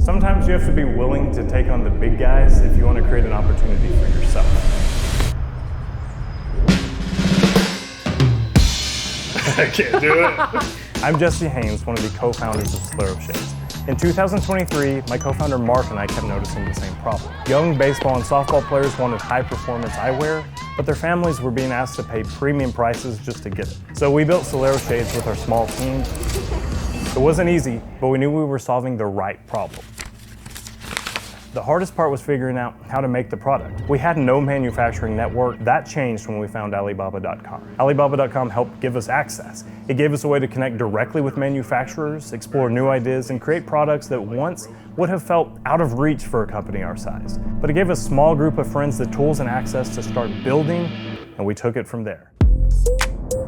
Sometimes you have to be willing to take on the big guys if you want to create an opportunity for yourself. I can't do it. I'm Jesse Haynes, one of the co-founders of Solaro Shades. In 2023, my co-founder Mark and I kept noticing the same problem. Young baseball and softball players wanted high-performance eyewear, but their families were being asked to pay premium prices just to get it. So we built Solaro Shades with our small team. It wasn't easy, but we knew we were solving the right problem. The hardest part was figuring out how to make the product. We had no manufacturing network. That changed when we found Alibaba.com. Alibaba.com helped give us access. It gave us a way to connect directly with manufacturers, explore new ideas, and create products that once would have felt out of reach for a company our size. But it gave a small group of friends the tools and access to start building, and we took it from there.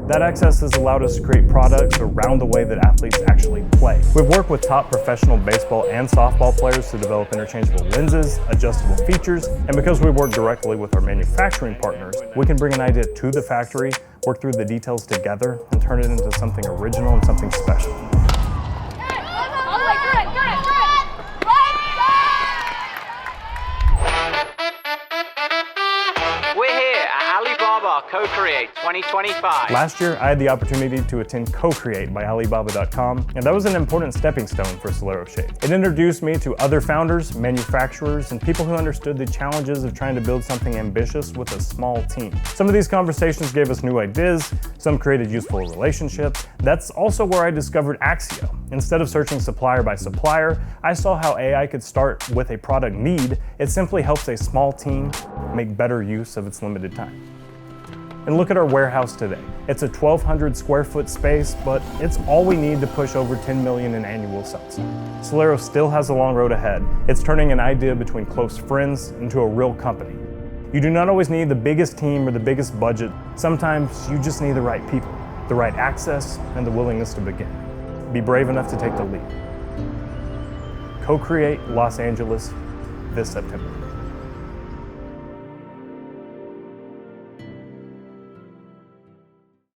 That access has allowed us to create products around the way that athletes actually play. We've worked with top professional baseball and softball players to develop interchangeable lenses, adjustable features, and because we work directly with our manufacturing partners, we can bring an idea to the factory, work through the details together, and turn it into something original and something special. CoCreate 2025. Last year, I had the opportunity to attend CoCreate by Alibaba.com, and that was an important stepping stone for Solaro Shades. It introduced me to other founders, manufacturers, and people who understood the challenges of trying to build something ambitious with a small team. Some of these conversations gave us new ideas, some created useful relationships. That's also where I discovered Axio. Instead of searching supplier by supplier, I saw how AI could start with a product need. It simply helps a small team make better use of its limited time. And look at our warehouse today. It's a 1,200 square foot space, but it's all we need to push over 10 million in annual sales. Solaro still has a long road ahead. It's turning an idea between close friends into a real company. You do not always need the biggest team or the biggest budget. Sometimes you just need the right people, the right access, and the willingness to begin. Be brave enough to take the lead. CoCreate Los Angeles this September.